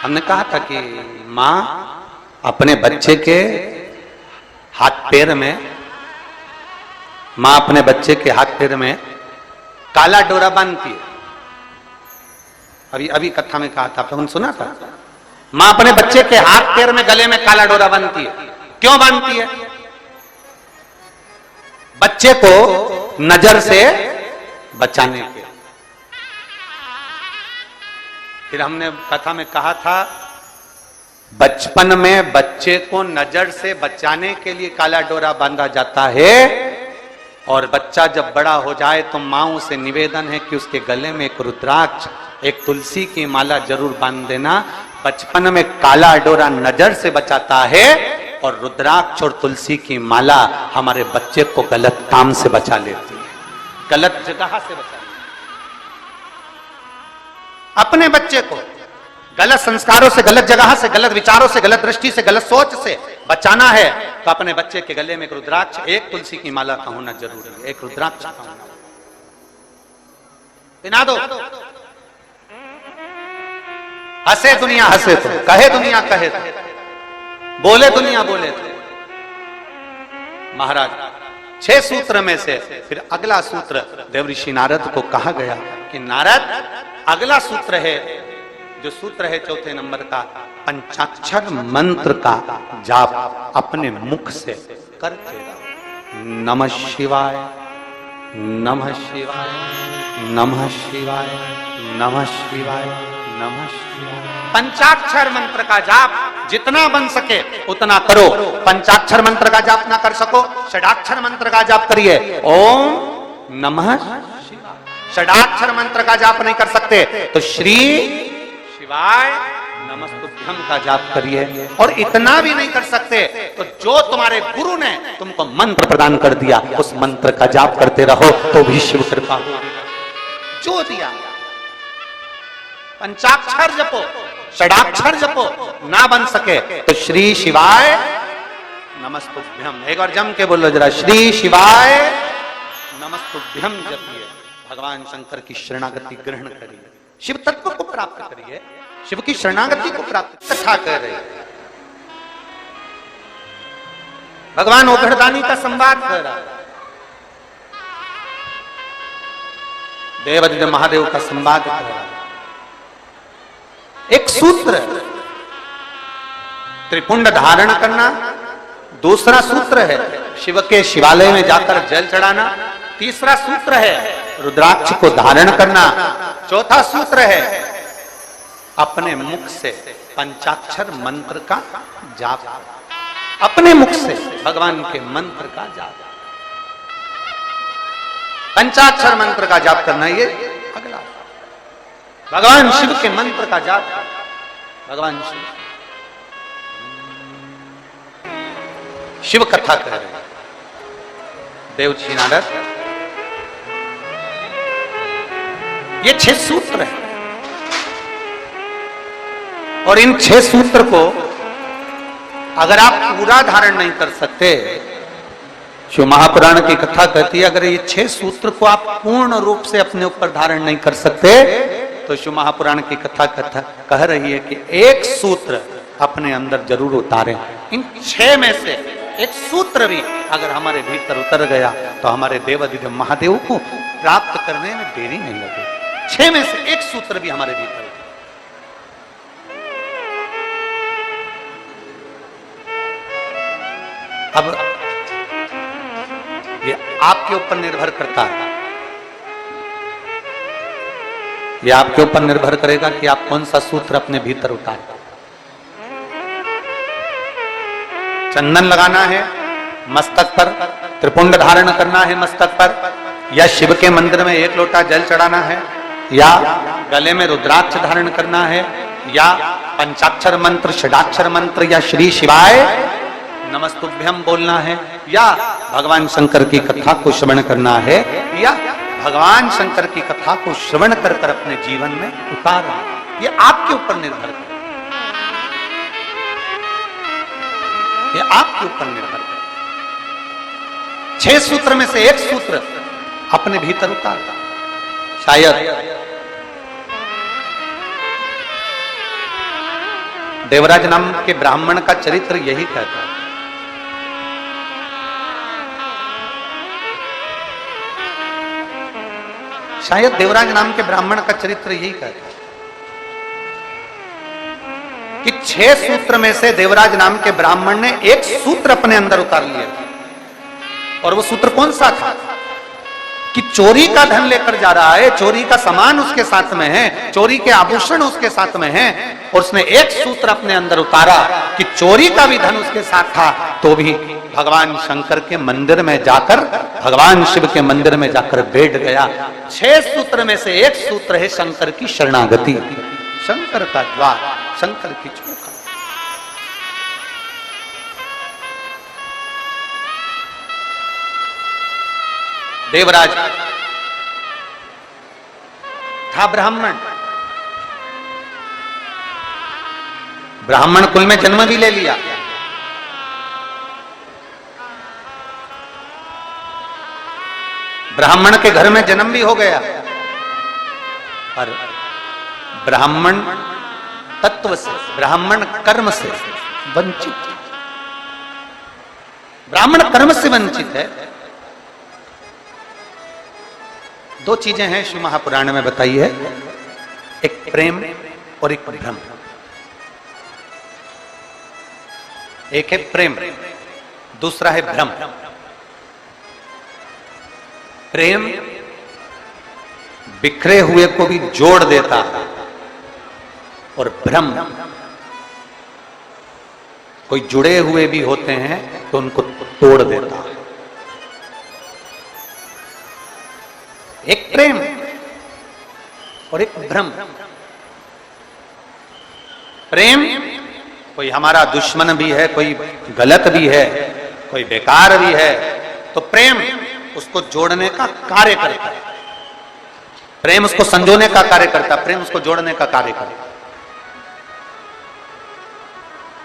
हमने कहा था कि माँ अपने बच्चे के हाथ पैर में, माँ अपने बच्चे के हाथ पैर में काला डोरा बांधती है। अभी अभी कथा में कहा था, आप लोगों ने सुना था। माँ अपने बच्चे के हाथ पैर में गले में काला डोरा बांधती है। क्यों बांधती है? बच्चे को नजर से बचाने के। फिर हमने कथा में कहा था, बचपन में बच्चे को नजर से बचाने के लिए काला डोरा बांधा जाता है, और बच्चा जब बड़ा हो जाए तो माँओं से निवेदन है कि उसके गले में एक रुद्राक्ष, एक तुलसी की माला जरूर बांध देना। बचपन में काला डोरा नजर से बचाता है, और रुद्राक्ष और तुलसी की माला हमारे बच्चे को गलत काम से बचा लेती है, गलत जगह से बचा लेती है। अपने बच्चे को गलत संस्कारों से, गलत जगह से, गलत विचारों से, गलत दृष्टि से, गलत सोच से बचाना है तो अपने बच्चे के गले में एक रुद्राक्ष, एक तुलसी की माला का होना जरूरी है। एक रुद्राक्ष का होना पिना दो। हंसे दुनिया हंसे तो, कहे दुनिया कहे तो, बोले दुनिया बोले तो। महाराज 6 सूत्र में से फिर अगला सूत्र देवऋषि नारद को कहा गया कि नारद, अगला सूत्र है, जो सूत्र है 4थे नंबर का, पंचाक्षर मंत्र का जाप अपने मुख से करते रहो। नमः शिवाय, नमः शिवाय, नमः शिवाय, नमः शिवाय, नमः शिवाय। पंचाक्षर मंत्र का जाप जितना बन सके उतना करो। पंचाक्षर मंत्र का जाप ना कर सको, षडाक्षर मंत्र का जाप करिए। ओम नमः शिवाय। षडाक्षर मंत्र का जाप नहीं कर सकते तो श्री शिवाय नमस्तुभ्यम का जाप करिए। और इतना भी नहीं कर सकते तो जो तुम्हारे गुरु ने तुमको मंत्र प्रदान कर दिया उस मंत्र का जाप करते रहो तो भी शिव कृपा होगी। जो दिया, पंचाक्षर जपो, षडाक्षर जपो, ना बन सके तो श्री शिवाय नमस्तुभ्यम। एक बार जम के बोलो जरा, श्री शिवाय नमस्तुभ्यम जपिए। भगवान शंकर की शरणागति ग्रहण करिए, शिव तत्व को प्राप्त करिए, शिव की शरणागति को प्राप्त। कथा कर रहे, भगवान ओघड़दानी का संवाद कर रहा, देवादिदेव महादेव का संवाद कर रहा। एक सूत्र त्रिपुंड धारण करना, दूसरा सूत्र है शिव के शिवालय में जाकर जल चढ़ाना, तीसरा सूत्र है रुद्राक्ष को धारण करना, चौथा सूत्र है अपने मुख से पंचाक्षर मंत्र का जाप। अपने मुख से भगवान के मंत्र का जाप, पंचाक्षर मंत्र का जाप करना, ये अगला। भगवान शिव के मंत्र का जाप, भगवान शिव कथा कह रहे हैं देवऋषि नारद। ये 6 सूत्र है और इन 6 सूत्र को अगर आप पूरा धारण नहीं कर सकते, शिव महापुराण की कथा कहती है अगर ये 6 सूत्र को आप पूर्ण रूप से अपने ऊपर धारण नहीं कर सकते तो शिव महापुराण की कथा कह रही है कि एक सूत्र अपने अंदर जरूर उतारें। इन 6 में से एक सूत्र भी अगर हमारे भीतर उतर गया तो हमारे देवादिदेव महादेव को प्राप्त करने में देरी नहीं लगे। 6 में से एक सूत्र भी हमारे भीतर। अब ये आपके ऊपर निर्भर करता है, ये आपके ऊपर निर्भर करेगा कि आप कौन सा सूत्र अपने भीतर उतारें। चंदन लगाना है मस्तक पर, त्रिपुंड धारण करना है मस्तक पर, या शिव के मंदिर में 1 लोटा जल चढ़ाना है, या गले में रुद्राक्ष धारण करना है, या पंचाक्षर मंत्र, षडाक्षर मंत्र, या श्री शिवाय नमस्तुभ्यम बोलना है, या भगवान शंकर की कथा को श्रवण करना है, या भगवान शंकर की कथा को श्रवण कर कर अपने जीवन में उतारना। ये आपके ऊपर निर्भर है, ये आपके ऊपर निर्भर है। 6 सूत्र में से एक सूत्र अपने भीतर उतारता। शायद देवराज नाम के ब्राह्मण का चरित्र यही कहता है। शायद देवराज नाम के ब्राह्मण का चरित्र यही कहता है कि 6 सूत्र में से देवराज नाम के ब्राह्मण ने एक सूत्र अपने अंदर उतार लिया, और वो सूत्र कौन सा था कि चोरी का धन लेकर जा रहा है, चोरी का सामान उसके साथ में है, चोरी के आभूषण उसके साथ में है, और उसने एक सूत्र अपने अंदर उतारा कि चोरी का भी धन उसके साथ था, तो भी भगवान शंकर के मंदिर में जाकर, भगवान शिव के मंदिर में जाकर बैठ गया। 6 सूत्र में से एक सूत्र है शंकर की शरणागति, शंकर का द्वार, शंकर की चौखट। देवराज था ब्राह्मण, ब्राह्मण कुल में जन्म भी ले लिया, ब्राह्मण के घर में जन्म भी हो गया, और ब्राह्मण तत्व से, ब्राह्मण कर्म से वंचित, ब्राह्मण कर्म से वंचित है। 2 चीजें हैं शिव महापुराण में बताई है, एक प्रेम और एक भ्रम। एक है प्रेम, दूसरा है भ्रम। प्रेम बिखरे हुए को भी जोड़ देता है, और भ्रम कोई जुड़े हुए भी होते हैं तो उनको तोड़ देता है। एक प्रेम और एक भ्रम। प्रेम कोई हमारा दुश्मन भी है, कोई गलत भी है, कोई बेकार भी है, तो प्रेम उसको जोड़ने का कार्य करता है, प्रेम उसको संजोने का कार्य करता है, प्रेम उसको जोड़ने का कार्य करता है।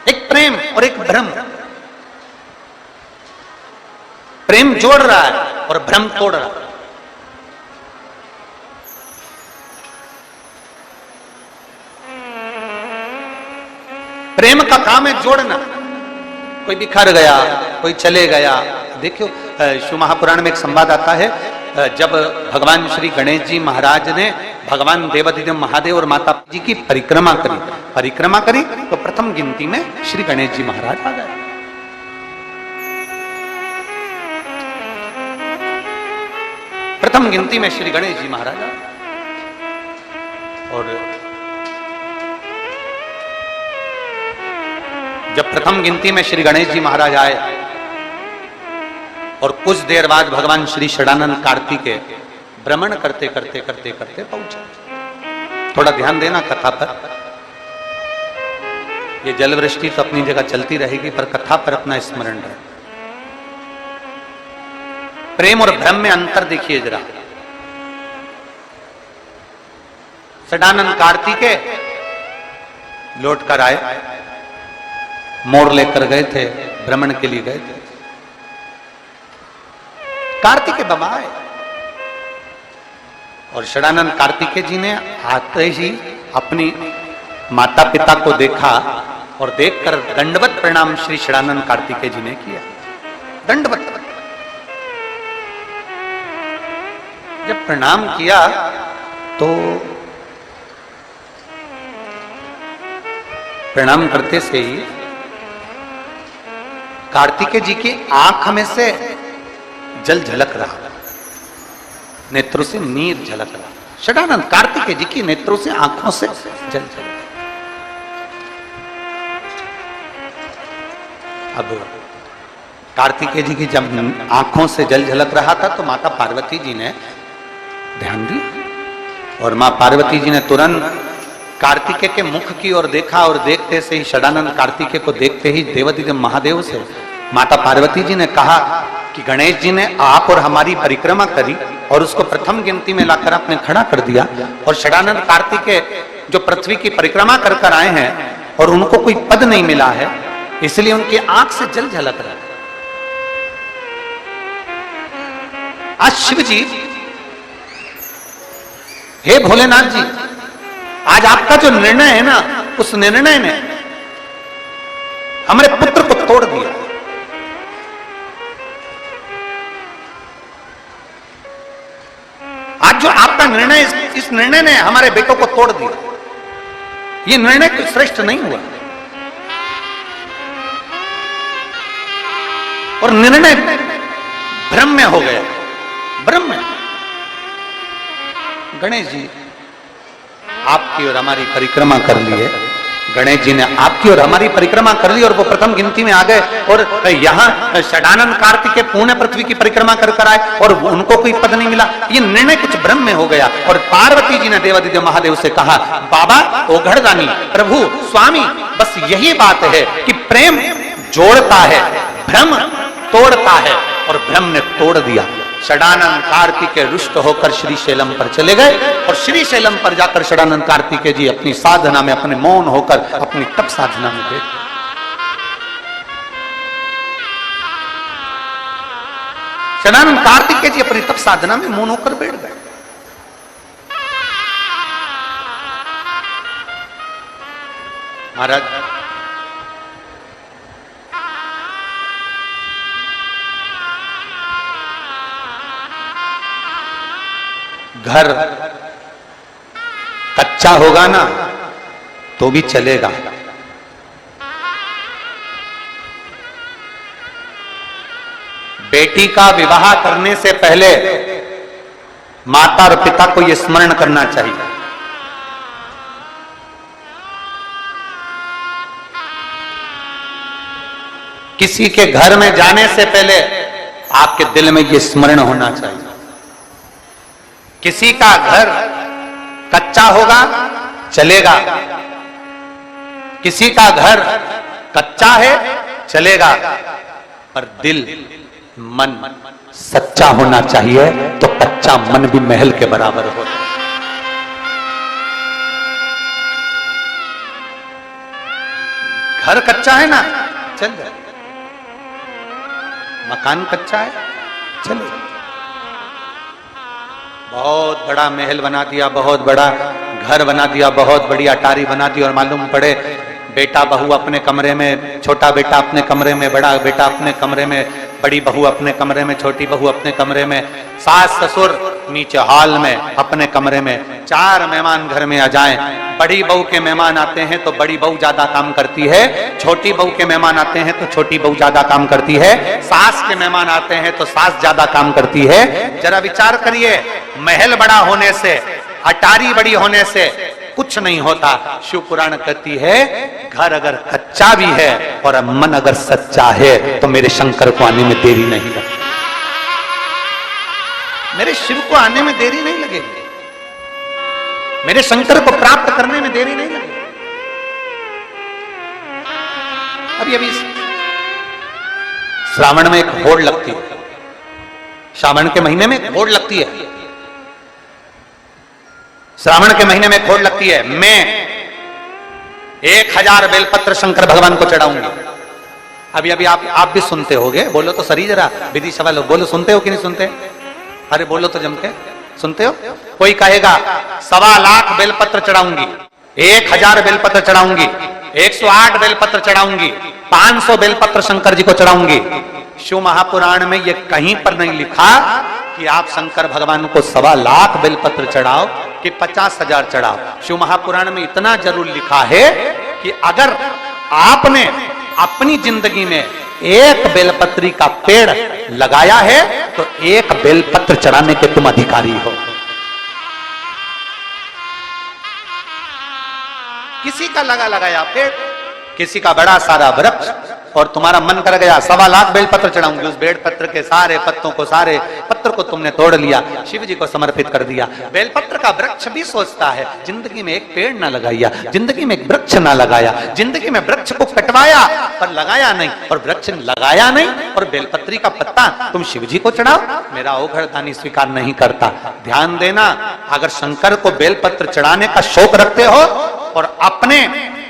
एक प्रेम और एक भ्रम। प्रेम जोड़ रहा है और भ्रम तोड़ रहा है। प्रेम का काम है जोड़ना। कोई बिखर गया, कोई चले गया। देखियो शिव महापुराण में एक संवाद आता है, जब भगवान श्री गणेश जी महाराज ने भगवान देवाधिदेव महादेव और माता जी की परिक्रमा करी तो प्रथम गिनती में श्री गणेश जी महाराज आ गए। प्रथम गिनती में श्री गणेश जी महाराज आ गए। और जब प्रथम गिनती में श्री गणेश जी महाराज आए और कुछ देर बाद भगवान श्री षडानंद कार्तिकेय भ्रमण करते करते करते करते पहुंचे। थोड़ा ध्यान देना कथा पर। ये जल वृष्टि तो अपनी जगह चलती रहेगी, पर कथा पर अपना स्मरण रहे। प्रेम और भ्रम में अंतर देखिए जरा। षडानंद कार्तिकेय लौट कर आए, मोर लेकर गए थे, भ्रमण के लिए गए थे। कार्तिकेय बाबा आए और षडानंद कार्तिकेय जी ने आते ही अपनी माता पिता को देखा और देखकर दंडवत प्रणाम श्री षडानंद कार्तिकेय जी ने किया। दंडवत। जब प्रणाम किया तो प्रणाम करते से ही कार्तिकेय जी की आंख में से जल झलक रहा, नेत्रों से नीर झलक रहा। षडानंद कार्तिकेय जी की नेत्रों से, आंखों से जल झलक। अब कार्तिकेय जी की जब आंखों से जल झलक रहा था तो माता पार्वती जी ने ध्यान दिया और मां पार्वती जी ने तुरंत कार्तिकेय के मुख की ओर देखा, और देखते से ही षडानंद कार्तिकेय को देखते ही देवाधिदेव महादेव से माता पार्वती जी ने कहा कि गणेश जी ने आप और हमारी परिक्रमा करी और उसको प्रथम गिनती में लाकर आपने खड़ा कर दिया, और षडानंद कार्तिकेय जो पृथ्वी की परिक्रमा कर कर आए हैं और उनको कोई पद नहीं मिला है, इसलिए उनकी आंख से जल झलक रहा है। आज शिव जी, हे भोलेनाथ जी, आज आपका जो निर्णय है ना, उस निर्णय ने जो आपका निर्णय, इस निर्णय ने हमारे बेटों को तोड़ दिया। ये निर्णय कोई श्रेष्ठ नहीं हुआ और निर्णय भ्रम में हो गया, भ्रम में। गणेश जी आपकी और हमारी परिक्रमा कर ली है, गणेश जी ने आपकी और हमारी परिक्रमा कर ली और वो प्रथम गिनती में आ गए और यहाँ षडानंद कार्तिकेय पूर्ण पृथ्वी की परिक्रमा कर कर आए और उनको कोई पद नहीं मिला। ये निर्णय कुछ भ्रम में हो गया। और पार्वती जी ने देवादिदेव महादेव से कहा, बाबा ओघड़दानी, प्रभु स्वामी, बस यही बात है कि प्रेम जोड़ता है, भ्रम तोड़ता है, और भ्रम ने तोड़ दिया। षडानंद कार्तिकेय रुष्ट होकर श्रीशैलम पर चले गए और श्रीशैलम पर जाकर षडानंद कार्तिकेय जी अपनी साधना में, अपने मौन होकर अपनी तप साधना में बैठे। षडानंद कार्तिकेय जी अपनी तप साधना में मौन होकर बैठ गए। महाराज घर कच्चा होगा ना तो भी चलेगा, बेटी का विवाह करने से पहले माता और पिता को यह स्मरण करना चाहिए, किसी के घर में जाने से पहले आपके दिल में यह स्मरण होना चाहिए, किसी का घर कच्चा होगा चलेगा, किसी का घर कच्चा है चलेगा, पर दिल मन सच्चा होना चाहिए, तो कच्चा मन भी महल के बराबर होता है। घर कच्चा है ना चल जाए, मकान कच्चा है चले, बहुत बड़ा महल बना दिया, बहुत बड़ा घर बना दिया, बहुत बड़ी अटारी बना दी और मालूम पड़े बेटा बहू अपने कमरे में, छोटा बेटा अपने कमरे में, बड़ा बेटा अपने कमरे में, बड़ी बहू अपने कमरे में, छोटी बहू अपने कमरे में, सास ससुर नीचे हॉल में अपने कमरे में, 4 मेहमान घर में आ जाएं। बड़ी बहू के मेहमान आते हैं तो बड़ी बहू ज्यादा काम करती है, छोटी बहू के मेहमान आते हैं तो छोटी बहू ज्यादा काम करती है, सास के मेहमान आते हैं तो सास ज्यादा काम करती है। जरा विचार करिए, महल बड़ा होने से, अटारी बड़ी होने से कुछ नहीं होता। शिव पुराण कहती है घर अगर कच्चा भी है और मन अगर सच्चा है तो मेरे शंकर को आने में देरी नहीं लगती, मेरे शिव को आने में देरी नहीं लगेगी, मेरे शंकर को प्राप्त करने में देरी नहीं लगेगी। अभी श्रावण में एक होड़ लगती है, श्रावण के महीने में होड़ लगती है, श्रावण के महीने में खोड़ लगती है। मैं 1000 बेलपत्र शंकर भगवान को चढ़ाऊंगी। अभी आप भी सुनते होगे, बोलो तो सही जरा, विधि सवाल बोलो, सुनते हो कि नहीं सुनते? अरे बोलो तो जम के, सुनते हो? कोई कहेगा 1.25 लाख बेलपत्र चढ़ाऊंगी, 1000 बेलपत्र चढ़ाऊंगी, 108 बेलपत्र चढ़ाऊंगी, 500 बेलपत्र शंकर जी को चढ़ाऊंगी। शिव महापुराण में यह कहीं पर नहीं लिखा कि आप शंकर भगवान को 1.25 लाख बेलपत्र चढ़ाओ कि 50,000 चढ़ाओ। शिव महापुराण में इतना जरूर लिखा है कि अगर आपने अपनी जिंदगी में एक बेलपत्री का पेड़ लगाया है तो एक बेलपत्र चढ़ाने के तुम अधिकारी हो। किसी का लगाया पेड़, किसी का बड़ा सारा वृक्ष, और तुम्हारा मन कर गया 1.25 लाख बेलपत्र चढ़ाऊंगी, उस बेलपत्र के सारे पत्तों को, सारे पत्र को तुमने तोड़ लिया, शिव जी को समर्पित कर दिया। बेलपत्र का वृक्ष भी सोचता है जिंदगी में एक पेड़ ना लगाया, जिंदगी में एक वृक्ष ना लगाया, जिंदगी में वृक्ष को कटवाया पर लगाया नहीं, और वृक्ष लगाया नहीं और बेलपत्री का पत्ता तुम शिव जी को चढ़ाओ, मेरा ओघड़दानी स्वीकार नहीं करता। ध्यान देना, अगर शंकर को बेलपत्र चढ़ाने का शौक रखते हो और अपने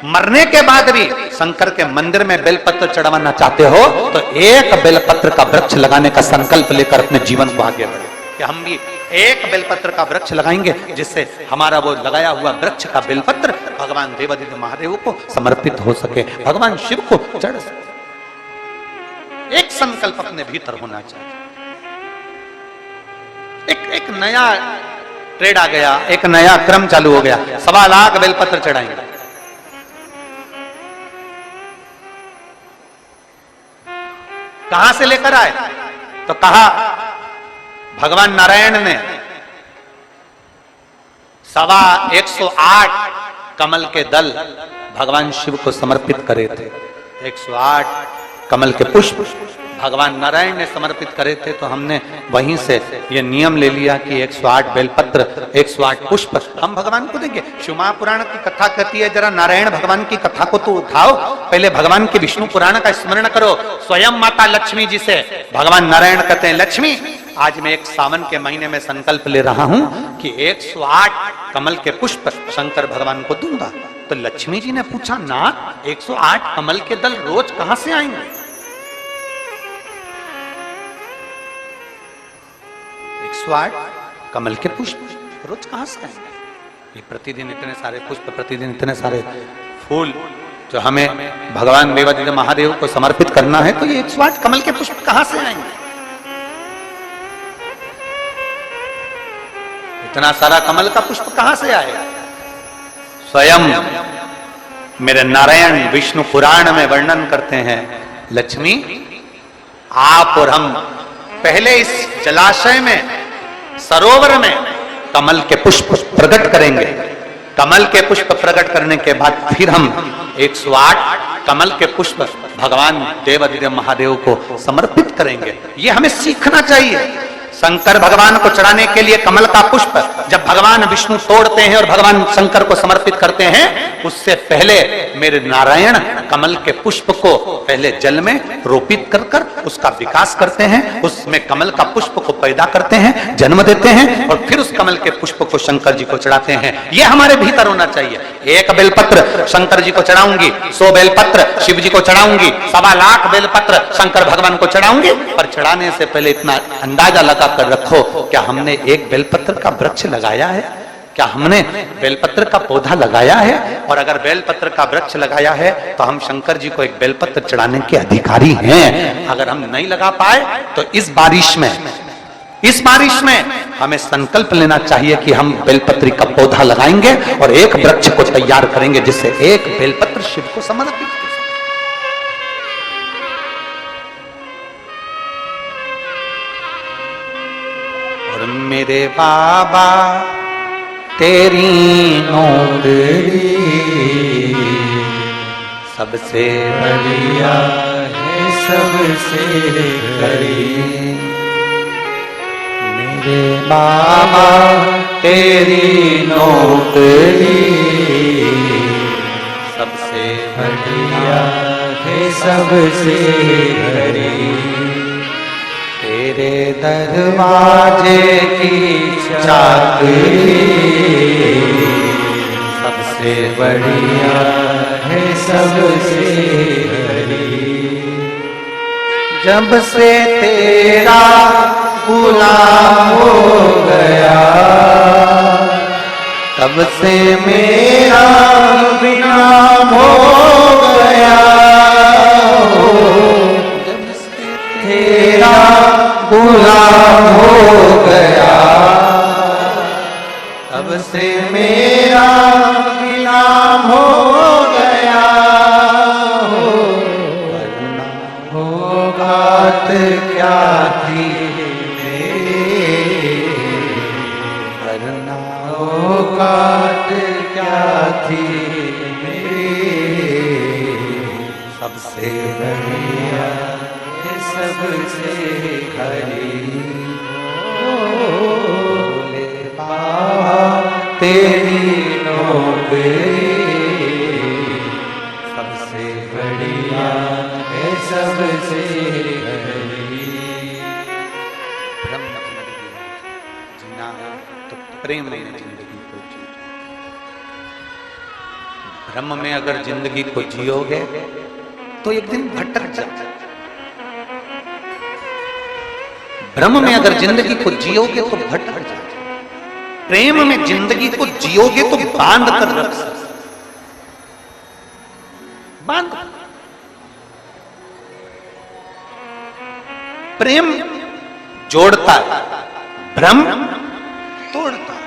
मरने के बाद भी शंकर के मंदिर में बेलपत्र चढ़वाना चाहते हो तो एक बेलपत्र का वृक्ष लगाने का संकल्प लेकर अपने जीवन को आगे बढ़े कि हम भी एक बेलपत्र का वृक्ष लगाएंगे, जिससे हमारा वो लगाया हुआ वृक्ष का बेलपत्र भगवान देवादिदेव महादेव को समर्पित हो सके, भगवान शिव को चढ़ सके। एक संकल्प अपने भीतर होना चाहिए, एक नया ट्रेड आ गया, एक नया क्रम चालू हो गया, 1.25 लाख बेलपत्र चढ़ाएंगे। कहां से लेकर आए? तो कहा भगवान नारायण ने 108 कमल के दल भगवान शिव को समर्पित करे थे। 108 कमल के पुष्प भगवान नारायण ने समर्पित करे थे। तो हमने वहीं से ये नियम ले लिया कि 108 बेलपत्र, 108 पुष्प हम भगवान को देंगे। शिव महापुराण की कथा कहती है जरा नारायण भगवान की कथा को तो उठाओ, पहले भगवान के विष्णु पुराण का स्मरण करो। स्वयं माता लक्ष्मी जी से भगवान नारायण कहते हैं, लक्ष्मी आज मैं एक सावन के महीने में संकल्प ले रहा हूं कि 108 कमल के पुष्प शंकर भगवान को दूंगा। तो लक्ष्मी जी ने पूछा, नाथ 108 कमल के दल रोज कहां से आएंगे? 108 कमल के पुष्प रोज कहां से आएंगे? ये प्रतिदिन इतने सारे पुष्प, प्रतिदिन इतने सारे फूल जो हमें भगवान देवादिदेव महादेव को समर्पित करना है, तो ये 108 कमल के पुष्प कहां से आएंगे? इतना सारा कमल का पुष्प कहां से आएगा? स्वयं मेरे नारायण विष्णु पुराण में वर्णन करते हैं, लक्ष्मी आप और हम पहले इस जलाशय में, सरोवर में कमल के पुष्प प्रकट करेंगे। कमल के पुष्प प्रकट करने के बाद फिर हम 108 कमल के पुष्प भगवान देवादिदेव महादेव को समर्पित करेंगे। ये हमें सीखना चाहिए। शंकर भगवान को चढ़ाने के लिए कमल का पुष्प जब भगवान विष्णु तोड़ते हैं और भगवान शंकर को समर्पित करते हैं, उससे पहले मेरे नारायण कमल के पुष्प को पहले जल में रोपित कर कर उसका विकास करते हैं, उसमें कमल का पुष्प को पैदा करते हैं, जन्म देते हैं और फिर उस कमल के पुष्प को शंकर जी को चढ़ाते हैं। यह हमारे भीतर होना चाहिए। 1 बेलपत्र शंकर जी को चढ़ाऊंगी, 100 बेलपत्र शिव जी को चढ़ाऊंगी, 1.25 लाख बेलपत्र शंकर भगवान को चढ़ाऊंगी। पर चढ़ाने से पहले इतना अंदाजा लगा कर रखो, क्या हमने एक बेलपत्र का वृक्ष लगाया है? क्या हमने बेलपत्र का पौधा लगाया है? और अगर बेलपत्र का वृक्ष लगाया है तो हम शंकर जी को एक बेलपत्र चढ़ाने के अधिकारी हैं। अगर हम नहीं लगा पाए तो इस बारिश में हमें संकल्प लेना चाहिए कि हम बेलपत्री का पौधा लगाएंगे और एक वृक्ष को तैयार करेंगे जिससे एक बेलपत्र शिव को समर्पित हो। और मेरे बाबा तेरी नौकरी सबसे बढ़िया है, सबसे करी। मेरे बाबा तेरी नौकरी सबसे बढ़िया है, सबसे करी। तेरे दरवाजे की चाकरी सबसे बढ़िया है, सबसे हरी। जब से तेरा गुलाम हो गया तब से मेरा विनाम हो गया। जब से तेरा गुलाम हो गया तब से मेरा गुलाम हो गया। वरना औकात क्या थी मेरी, वरना औकात क्या थी मेरी। सबसे बढ़िया सबसे हरी। भोले बाबा तेरी नौकरी सबसे बढ़िया है, सबसे हरी। ब्रह्म जीना तो प्रेम में जिंदगी को जियो। ब्रह्म में अगर जिंदगी को जियोगे तो एक दिन भटक जाओगे। ब्रह्म में अगर जिंदगी को जियोगे तो भटक जाओगे। प्रेम में जिंदगी को जियोगे तो बांध कर रख सकते, बांध। प्रेम जोड़ता है, भ्रम तोड़ता है।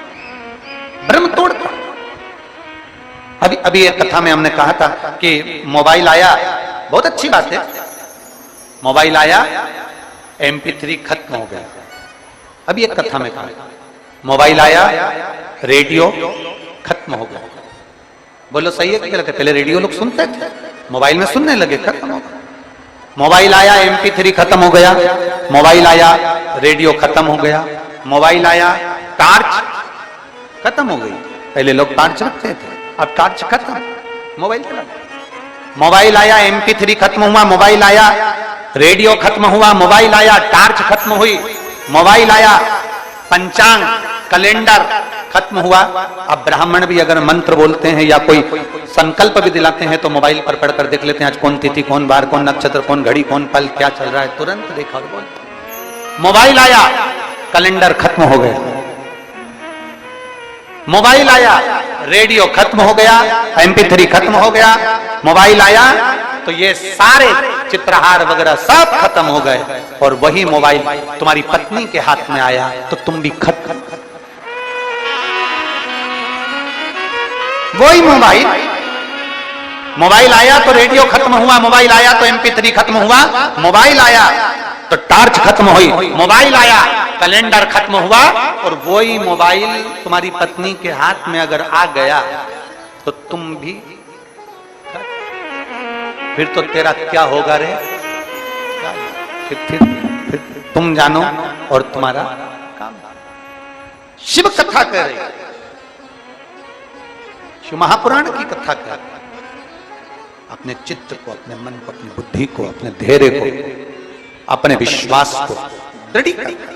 अभी एक कथा में हमने कहा था कि मोबाइल आया, बहुत अच्छी बात है, मोबाइल आया, MP3 खत्म हो गया। अभी एक कथा में कहा मोबाइल आया, रेडियो खत्म हो गया। बोलो सही है कि गलत है? पहले रेडियो लोग सुनते थे, मोबाइल में सुनने लगे, खत्म हो गया। मोबाइल आया, MP3 खत्म हो गया। मोबाइल आया, रेडियो खत्म हो गया। मोबाइल आया, टार्च खत्म हो गई। पहले लोग टार्च रखते थे, अब टार्च खत्म, मोबाइल चला। मोबाइल आया, MP3 खत्म हुआ। मोबाइल आया, रेडियो खत्म हुआ। मोबाइल आया, टार्च खत्म हुई। मोबाइल आया, पंचांग कैलेंडर खत्म हुआ। अब ब्राह्मण भी अगर मंत्र बोलते हैं या कोई संकल्प भी दिलाते हैं तो मोबाइल पर पढ़कर देख लेते हैं, आज कौन तिथि, कौन वार, कौन नक्षत्र, कौन घड़ी, कौन पल, क्या चल रहा है, तुरंत देखा और बोलते। मोबाइल आया, कैलेंडर खत्म हो गया। मोबाइल आया, रेडियो खत्म हो गया, MP3 खत्म हो गया। मोबाइल आया तो ये सारे चित्रहार वगैरह सब खत्म हो गए, और वही मोबाइल तुम्हारी पत्नी के हाथ में आया तो तुम भी खत्म। वही मोबाइल आया तो रेडियो खत्म हुआ, मोबाइल आया तो MP3 खत्म हुआ, मोबाइल आया तो टार्च खत्म हुई, मोबाइल आया कैलेंडर खत्म हुआ, और वही मोबाइल तुम्हारी पत्नी के हाथ में अगर आ गया तो तुम भी, फिर तो तेरा क्या होगा रे? फिर तुम जानो और तुम्हारा काम। शिव कथा कह रही, शिव महापुराण की कथा कह रही। अपने चित्त को, अपने मन को, अपनी बुद्धि को, अपने धैर्य को, अपने विश्वास को दृढ़ कर।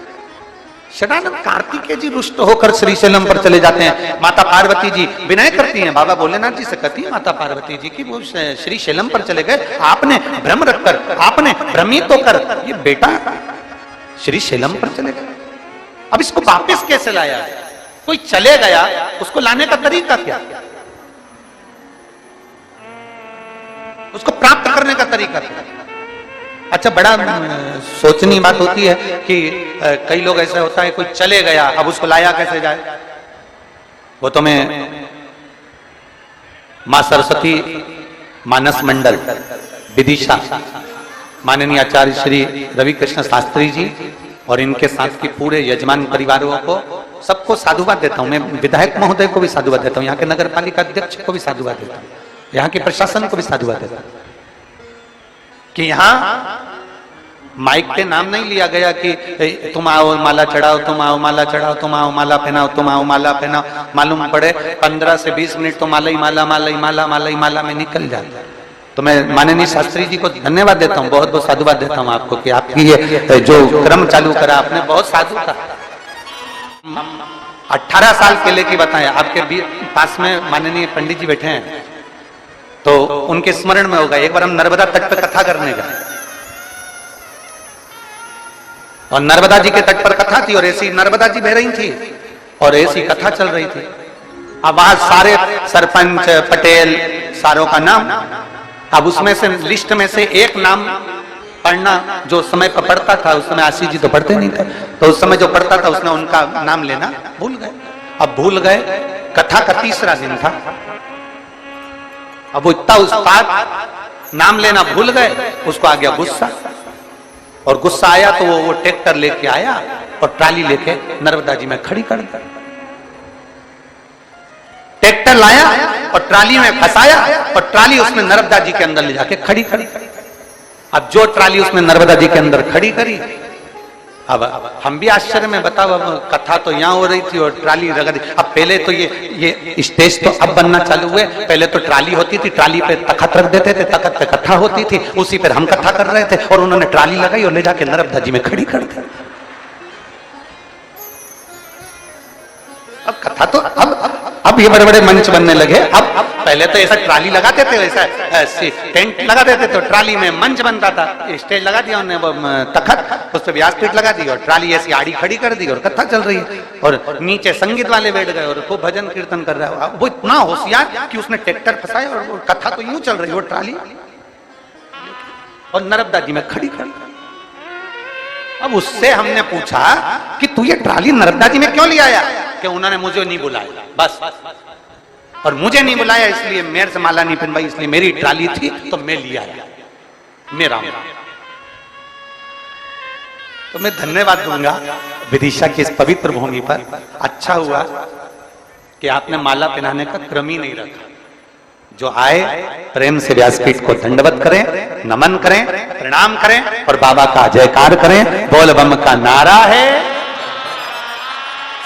शतानंद कार्तिकेय जी रुष्ट होकर श्रीशैलम पर चले जाते हैं। माता पार्वती जी विनय करती हैं, बाबा भोलेनाथ जी से कहती है माता पार्वती जी की वो श्रीशैलम पर चले गए, आपने भ्रम रखकर, आपने भ्रमित होकर ये बेटा श्रीशैलम पर चले गए, अब इसको वापस कैसे लाया? कोई चले गया, उसको लाने का तरीका क्या, उसको प्राप्त करने का तरीका क्या? अच्छा, बड़ा सोचनी बात होती है कि कई लोग ऐसा होता है, कोई चले गया, अब उसको लाया कैसे जाए? वो तो मैं मां सरस्वती मानस मंडल विदिशा, माननीय आचार्य श्री रवि कृष्ण शास्त्री जी और इनके साथ की पूरे यजमान परिवारों को, सबको साधुवाद देता हूं। मैं विधायक महोदय को भी साधुवाद देता हूं, यहाँ के नगर पालिका अध्यक्ष को भी साधुवाद देता हूं, यहाँ के प्रशासन को भी साधुवाद देता हूं कि यहां माइक पे नाम नहीं लिया गया कि तुम आओ माला चढ़ाओ, तुम आओ माला चढ़ाओ, तुम आओ माला पहनाओ, तुम आओ माला पहनाओ। मालूम पड़े 15 से 20 मिनट तो माला ही माला, माला ही माला, माला ही माला में निकल जाता। तो मैं माननीय शास्त्री जी को धन्यवाद देता हूँ, बहुत बहुत साधुवाद देता हूँ आपको कि आपकी ये जो क्रम चालू करा आपने, बहुत साधु का। 18 साल पहले की बताया, आपके पास में माननीय पंडित जी बैठे हैं तो उनके स्मरण में होगा, एक बार हम नर्मदा तट पर कथा करने गए और नर्मदा जी के तट पर कथा थी और ऐसी नर्मदा जी बह रही थी और ऐसी कथा चल रही थी। अब वहां सारे सरपंच पटेल सारों का नाम, अब उसमें से लिस्ट में से एक नाम पढ़ना जो समय पर पढ़ता था, उस समय आशीष जी तो पढ़ते नहीं थे, तो उस समय जो पढ़ता था उसने उनका नाम लेना भूल गए। अब भूल गए, कथा का तीसरा दिन था, अब वो इतना उस्ताद नाम लेना भूल गए, उसको आ गया गुस्सा, और गुस्सा आया तो वो ट्रैक्टर लेके आया और ट्राली लेके नर्मदा जी में खड़ी कर दी। ट्रैक्टर लाया और ट्राली में फंसाया और ट्राली उसने नर्मदा जी के अंदर ले जाके खड़ी करी। अब जो ट्राली उसने नर्मदा जी के अंदर खड़ी करी, अब हम भी आश्चर्य में, बताओ, अब कथा तो यहाँ हो रही थी और ट्राली रगड़ दी। अब पहले तो ये स्टेज तो अब बनना चालू हुए, पहले तो ट्राली होती थी, ट्राली पे तखत रख देते थे, तखत पे कथा होती थी, उसी पर हम कथा कर रहे थे और उन्होंने ट्राली लगाई और ले जाके नर्मदा जी में खड़ी कर दी। अब कथा तो अब ये बड़े बड़े मंच बनने लगे। अब पहले तो ऐसा ट्राली लगाते थे, ऐसा टेंट लगा देते तो ट्राली में मंच बनता था, स्टेज लगा दिया उन्होंने, तखत, उस पर व्यासपीठ लगा दी और ट्राली ऐसी आड़ी खड़ी कर दी और कथा चल रही है और नीचे संगीत वाले बैठ गए और खूब भजन कीर्तन कर रहा है। वो इतना होशियार कि उसने ट्रैक्टर फंसाया और वो कथा तो यूं चल रही है, वो ट्राली और नर्मदा जी में खड़ी कर। अब उससे हमने पूछा कि तू ये ट्राली नर्मदा जी में क्यों ले आया? कि उन्होंने मुझे नहीं बुलाया, बस और मुझे नहीं बुलाया इसलिए मेरे से माला नहीं पहनवाई, इसलिए मेरी ट्राली थी तो मैं लिया मेरा। तो मैं धन्यवाद दूंगा विदिशा की इस पवित्र भूमि पर। अच्छा हुआ कि आपने माला पहनाने का क्रम ही नहीं रखा। जो आए प्रेम से व्यासपीठ को दंडवत करें, नमन करें, प्रणाम करें और बाबा का जयकार करें। बोल बम का नारा है,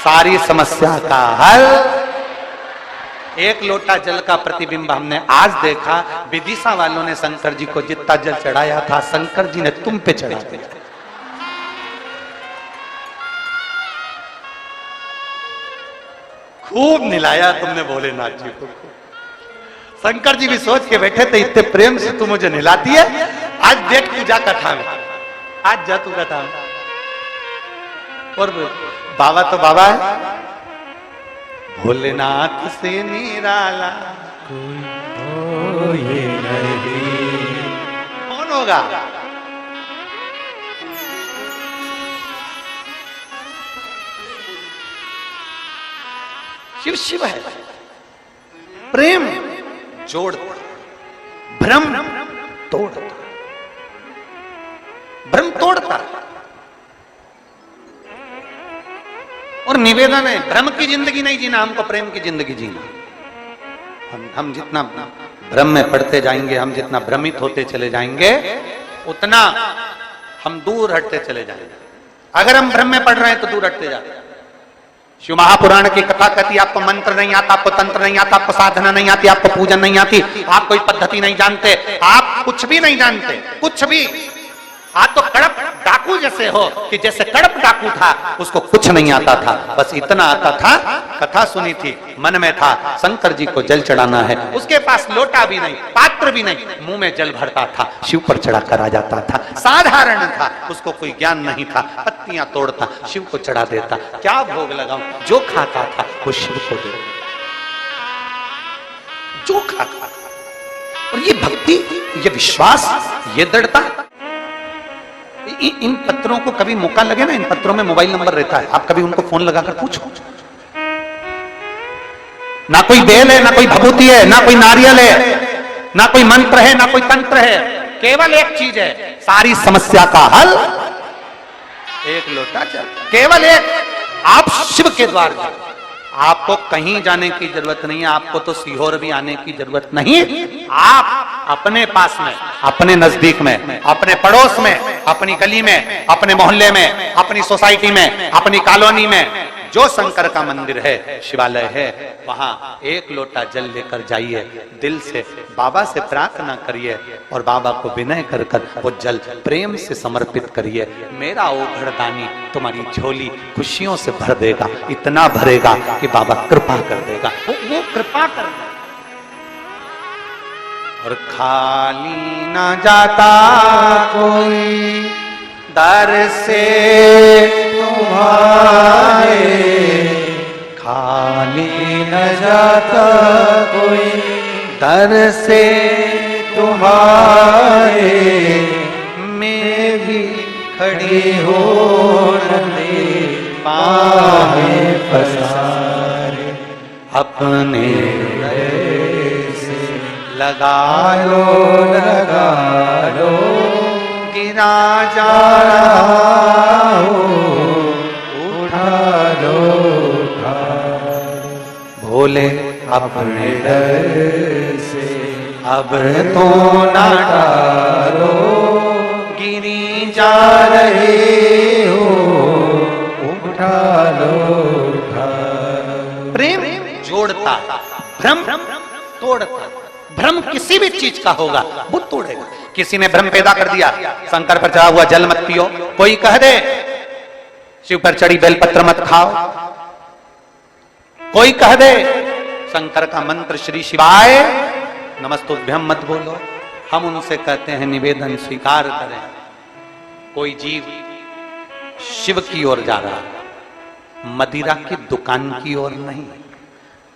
सारी समस्या का हल। एक लोटा जल का प्रतिबिंब हमने आज देखा। विदिशा वालों ने शंकर जी को जितना जल चढ़ाया था, शंकर जी ने तुम पे चढ़ा दिया। खूब निलाया तुमने भोलेनाथ जी को। शंकर जी भी सोच के बैठे थे, इतने प्रेम से तू मुझे निलाती है, आज देख तू जा कथा में, आज जा तू कथा में। और बाबा तो बाबा है, भोलेनाथ से निराला कोई नहीं। कौन होगा? शिव शिव है। प्रेम जोड़ता, भ्रम तोड़ता, भ्रम तोड़ता। और निवेदन है, भ्रम की जिंदगी नहीं जीना, हमको प्रेम की जिंदगी जीना। हम जितना भ्रम में पड़ते जाएंगे, हम जितना भ्रमित होते चले जाएंगे, उतना हम दूर हटते चले जाएंगे। अगर हम भ्रम में पड़ रहे हैं तो दूर हटते जाते हैं। शिव महापुराण की कथा कहती, आपको मंत्र नहीं आता, आपको तंत्र नहीं आता, आपको साधना नहीं आती, आपको पूजन नहीं आती, आप कोई पद्धति नहीं जानते, आप कुछ भी नहीं जानते, कुछ भी। आप तो कड़प डाकू जैसे हो कि जैसे कड़प डाकू था, उसको कुछ नहीं आता था, बस इतना आता था, कथा सुनी थी, मन में था शंकर जी को जल चढ़ाना है। उसके पास लोटा भी नहीं, पात्र भी नहीं, मुंह में जल भरता था, शिव पर चढ़ा कर आ जाता था। साधारण था, उसको कोई ज्ञान नहीं था, पत्तियां तोड़ता, शिव को चढ़ा देता। क्या भोग लगाऊं? जो खाता था वो शिव को दे, जो खाता। और ये भक्ति, ये विश्वास, ये दृढ़ता। इन पत्रों को कभी मौका लगे ना, इन पत्रों में मोबाइल नंबर रहता है, आप कभी उनको फोन लगाकर पूछो। ना कोई बेल है, ना कोई भभूति है, ना कोई नारियल है, ना कोई मंत्र है, ना कोई तंत्र है, केवल एक चीज है, सारी समस्या का हल एक लोटा जल। केवल एक, आप शिव के द्वार जाओ, आपको कहीं जाने की जरूरत नहीं है, आपको तो सीहोर भी आने की जरूरत नहीं। आप अपने पास में, अपने नजदीक में, अपने पड़ोस में, अपनी गली में, अपने मोहल्ले में, अपनी सोसाइटी में, अपनी कॉलोनी में जो शंकर का मंदिर है, शिवालय है, वहां एक लोटा जल लेकर जाइए, दिल से बाबा से प्रार्थना करिए और बाबा को विनय कर कर वो जल प्रेम से समर्पित करिए। मेरा ओघड़दानी तुम्हारी झोली खुशियों से भर देगा, इतना भरेगा कि बाबा कृपा कर देगा, वो कृपा कर देगा। और खाली ना जाता कोई दर से तुम्हारे, खाली न जाता कोई दर से तुम्हारे, मैं भी खड़ी हो नदी पाए पसारे, अपने से लगा लो गिरा जा रहा हो, उठा लो भोले अपने डर से, अब तो ना डालो, गिरी जा रहे हो, उठा लो। प्रेम जोड़ता, भ्रम तोड़ता। भ्रम किसी भी चीज का होगा वो तोड़ेगा। किसी ने भ्रम पैदा कर दिया, शंकर पर चढ़ा हुआ जल मत पियो, कोई कह दे शिव पर चढ़ी बेलपत्र मत खाओ, कोई कह दे शंकर का मंत्र श्री शिवाय नमस्तुभ्यम मत बोलो, हम उनसे कहते हैं निवेदन स्वीकार करें। कोई जीव शिव की ओर जा रहा है, मदिरा की दुकान की ओर नहीं,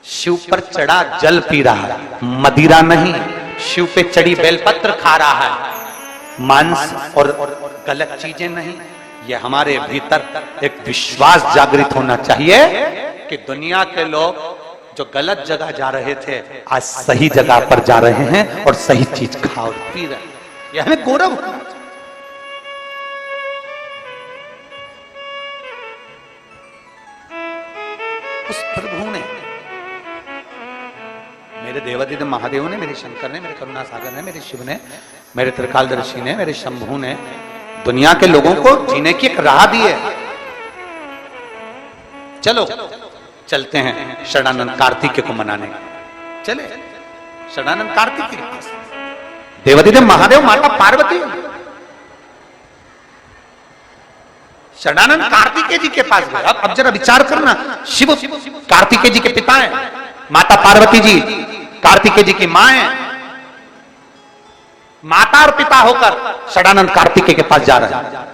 शिव पर चढ़ा जल पी रहा है, मदिरा नहीं, शिव पे चढ़ी बेलपत्र खा रहा है, मांस और गलत चीजें नहीं। ये हमारे भीतर एक विश्वास जागृत होना चाहिए कि दुनिया के लोग जो गलत जगह जा रहे थे आज सही जगह पर जा रहे हैं और सही चीज खा और पी रहे हैं। यह हमें गौरव होना चाहिए। उस प्रभु ने, मेरे देवादिदेव महादेव ने, मेरे शंकर ने, मेरे करुणा सागर ने, मेरे शिव ने, मेरे त्रिकालदर्शी ने, मेरे शंभु ने दुनिया के लोगों को जीने की एक राह दी है। चलो चलते हैं शरणानंद कार्तिकेय को मनाने। चले शरणानंद कार्तिकेय के पास। देवादिदेव महादेव माता पार्वती शरणानंद कार्तिकेय जी के पास गए। अब जरा विचार करना, शिव कार्तिकेय जी के पिता हैं, माता पार्वती जी कार्तिकेय जी की मां है। माता और पिता होकर शरणानंद कार्तिकेय के पास जा रहे हैं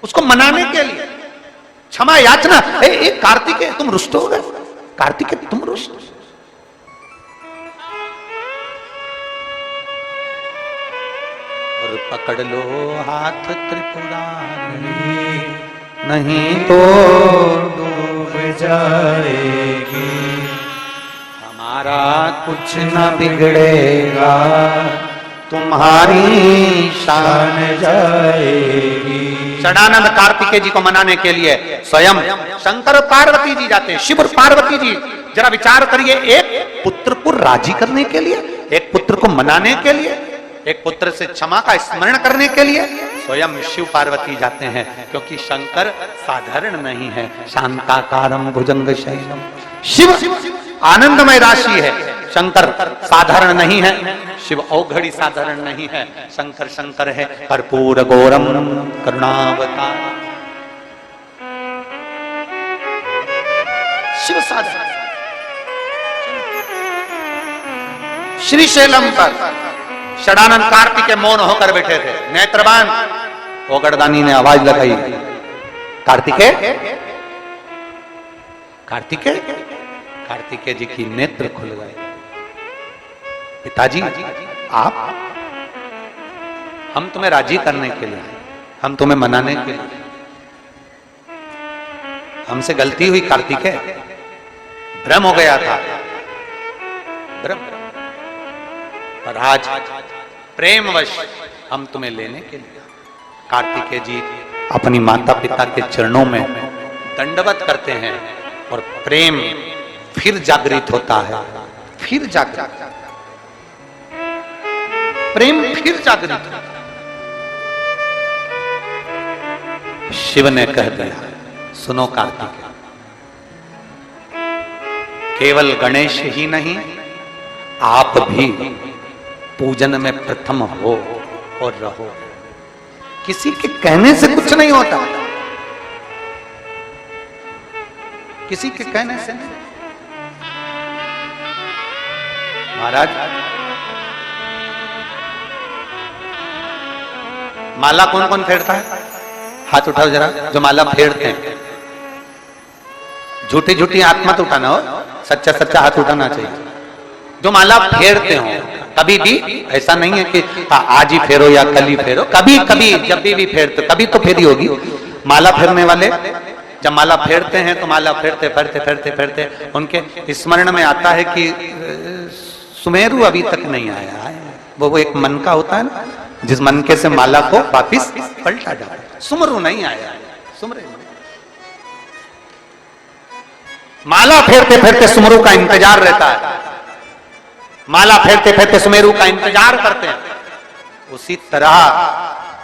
उसको मनाने के लिए, क्षमा याचना। कार्तिकेय तुम रुष्ट हो गए, कार्तिकेय तुम रुष्ट। और पकड़ लो हाथ त्रिपुरारी, नहीं तो डूब जाएगी, हमारा कुछ न बिगड़ेगा, तुम्हारी शान जाएगी। शरणानंद कार्तिकेय जी को मनाने के लिए स्वयं शंकर और पार्वती जी जाते हैं। शिव और पार्वती जी, जरा विचार करिए, एक पुत्र को राजी करने के लिए, एक पुत्र को मनाने के लिए, एक पुत्र से क्षमा का स्मरण करने के लिए स्वयं शिव पार्वती जाते हैं। क्योंकि शंकर साधारण नहीं है, शांताकारम भुजंग शैलम। शिव आनंदमय राशि है, शंकर साधारण नहीं है, शिव औघड़ी साधारण नहीं है, शंकर शंकर है, कर्पूर गौरम करुणावतार। शिव साधारण। श्रीशैलम पर शरणानंद कार्तिकेय मौन होकर बैठे थे, नेत्रबान। औगड़दानी ने आवाज लगाई, कार्तिकेय कार्तिकेय। कार्तिकेय जी की नेत्र खुल गए। पिताजी आप, हम तुम्हें राजी करने के लिए, हम तुम्हें मनाने के लिए, हमसे गलती हुई कार्तिकेय, भ्रम हो गया था, भ्रम। और आज प्रेमवश हम तुम्हें लेने के लिए। कार्तिकेय जी अपनी माता पिता के चरणों में दंडवत करते हैं और प्रेम फिर जागृत होता है, फिर जागृत, प्रेम फिर जागृत। शिव ने कह दिया, सुनो कार्तिकेय, केवल गणेश ही नहीं, आप भी पूजन में प्रथम हो और रहो। किसी के कहने से कुछ नहीं होता, किसी के कहने से नहीं। महाराज माला कौन कौन फेरता है? हाथ उठाओ जरा, जो माला फेरते हैं। झूठी झूठी हाथ मत उठाना हो, सच्चा सच्चा हाथ उठाना चाहिए। जो माला फेरते हो, कभी भी ऐसा नहीं है कि आज ही फेरो या कल ही फेरो, कभी कभी जब भी फेरते, कभी तो फेरी होगी। माला फेरने वाले जब माला फेरते हैं तो माला फेरते फेरते फेरते फेरते उनके स्मरण में आता है कि सुमेरु अभी तक नहीं आया है। वो एक मन का होता है ना, जिस मन के से माला को वापिस पलटा जाता है। सुमरु नहीं आया, सुमरे। माला फेरते फेरते सुमरु का इंतजार रहता है, माला फेरते फेरते सुमेरु का इंतजार करते हैं। उसी तरह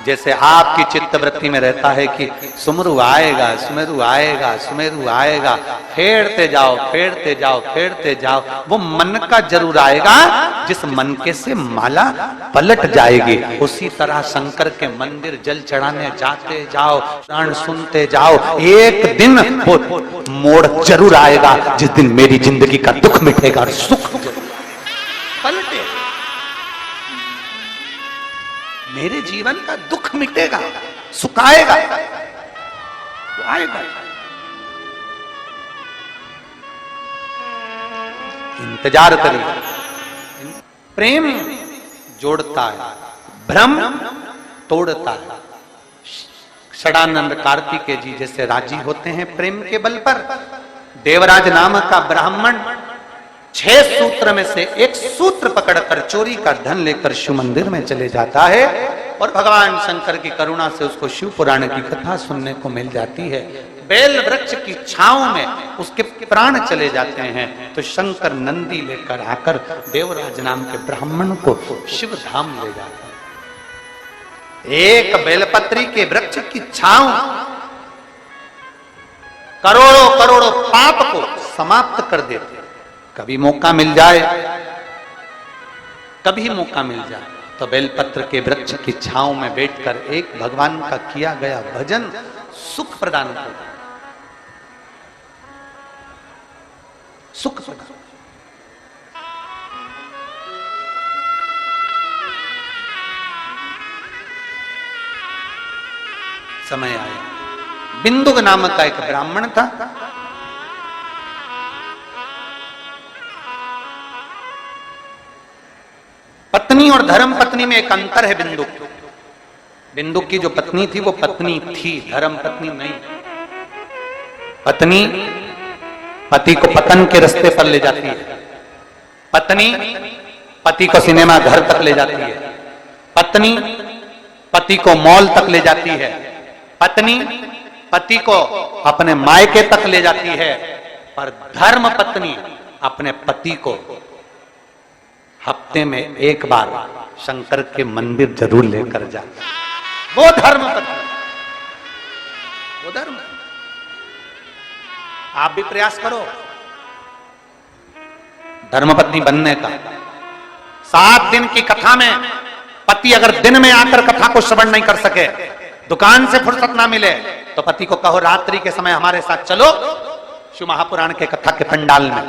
जैसे आपकी चित्तवृत्ति में रहता है कि सुमरु आएगा, सुमेरु आएगा, सुमेरु आएगा, फेरते जाओ फेरते जाओ फेरते जाओ, वो मन का जरूर आएगा जिस मन के से माला पलट जाएगी। उसी तरह शंकर के मंदिर जल चढ़ाने जाते जाओ, प्राण सुनते जाओ, एक दिन वो मोड़ जरूर आएगा जिस दिन मेरी जिंदगी का दुख मिटेगा और सुख पलटे, मेरे जीवन का दुख मिटेगा, सुख आएगा, आएगा। इंतजार करिए। प्रेम जोड़ता है, भ्रम तोड़ता है। शरणानंद कार्तिकेय जी जैसे राजी होते हैं प्रेम के बल पर, देवराज नामक का ब्राह्मण 6 सूत्र में से एक सूत्र पकड़कर चोरी का धन लेकर शिव मंदिर में चले जाता है और भगवान शंकर की करुणा से उसको शिव पुराण की कथा सुनने को मिल जाती है। बेल वृक्ष की छांव में उसके प्राण चले जाते हैं तो शंकर नंदी लेकर आकर देवराज नाम के ब्राह्मण को शिव धाम ले जाता है। एक बेलपत्री के वृक्ष की छांव करोड़ों करोड़ों पाप को समाप्त कर देते। कभी मौका मिल जाए, कभी मौका मिल जाए तो बेलपत्र के वृक्ष की छांव में बैठकर एक भगवान का किया गया भजन सुख प्रदान करता, सुख प्रदान। समय आया, बिंदुक नामक का एक ब्राह्मण था, पत्नी और धर्म पत्नी में एक अंतर है। बिंदुक की जो पत्नी थी वो पत्नी थी, धर्म पत्नी नहीं। पत्नी पति को पतन के रास्ते पर ले जाती है, पत्नी पति को सिनेमा घर तक ले जाती है, पत्नी पति को मॉल तक ले जाती है, पत्नी पति को अपने मायके तक ले जाती है, पर धर्म पत्नी अपने पति को हफ्ते में एक बार शंकर के मंदिर जरूर लेकर जाता। वो धर्म पत्नी, वो धर्म। आप भी प्रयास करो धर्मपत्नी बनने का। 7 दिन की कथा में पति अगर दिन में आकर कथा को श्रवण नहीं कर सके, दुकान से फुर्सत ना मिले, तो पति को कहो रात्रि के समय हमारे साथ चलो शिव महापुराण के कथा के पंडाल में।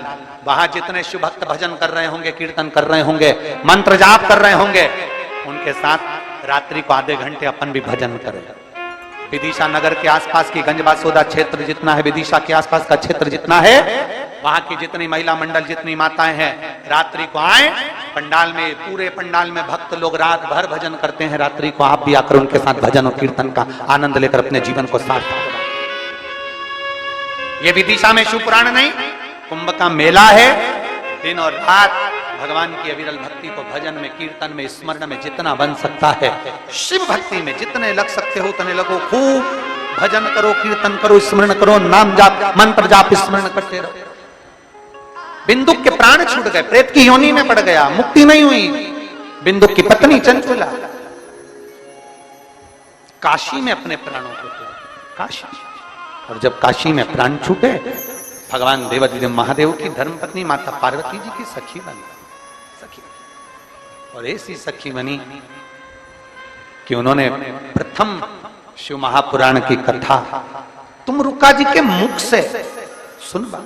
वहां जितने शिव भक्त भजन कर रहे होंगे, कीर्तन कर रहे होंगे, मंत्र जाप कर रहे होंगे, उनके साथ रात्रि को आधे घंटे अपन भी भजन करें। विदिशा नगर के आसपास की गंजबासोदा क्षेत्र जितना है, विदिशा के आसपास का क्षेत्र जितना है, वहां की जितनी महिला मंडल, जितनी माताएं हैं, रात्रि को आए पंडाल में। पूरे पंडाल में भक्त लोग रात भर भजन करते हैं। रात्रि को आप भी आकर उनके साथ भजन और कीर्तन का आनंद लेकर अपने जीवन को सार्थक बनाएं। ये विदिशा में शिव पुराण नहीं, कुंभ का मेला है। दिन और रात भगवान की अविरल भक्ति को भजन में, कीर्तन में, स्मरण में जितना बन सकता है, शिव भक्ति में जितने लग सकते हो उतने लगो। खूब भजन करो, कीर्तन करो, स्मरण करो, नाम जाप, मंत्र जाप, स्मरण करते रहो। बिंदुक के प्राण छूट गए, प्रेत की योनि में पड़ गया, मुक्ति नहीं हुई। बिंदुक की पत्नी चंचला काशी में अपने प्राणों को त्यागा, काशी। और जब काशी में प्राण छूटे, भगवान देवादिदेव महादेव की धर्मपत्नी माता पार्वती जी की सखी बनी, सखी। और ऐसी सखी बनी कि उन्होंने प्रथम शिव महापुराण की कथा तुम रुक्का जी के मुख से सुनवा।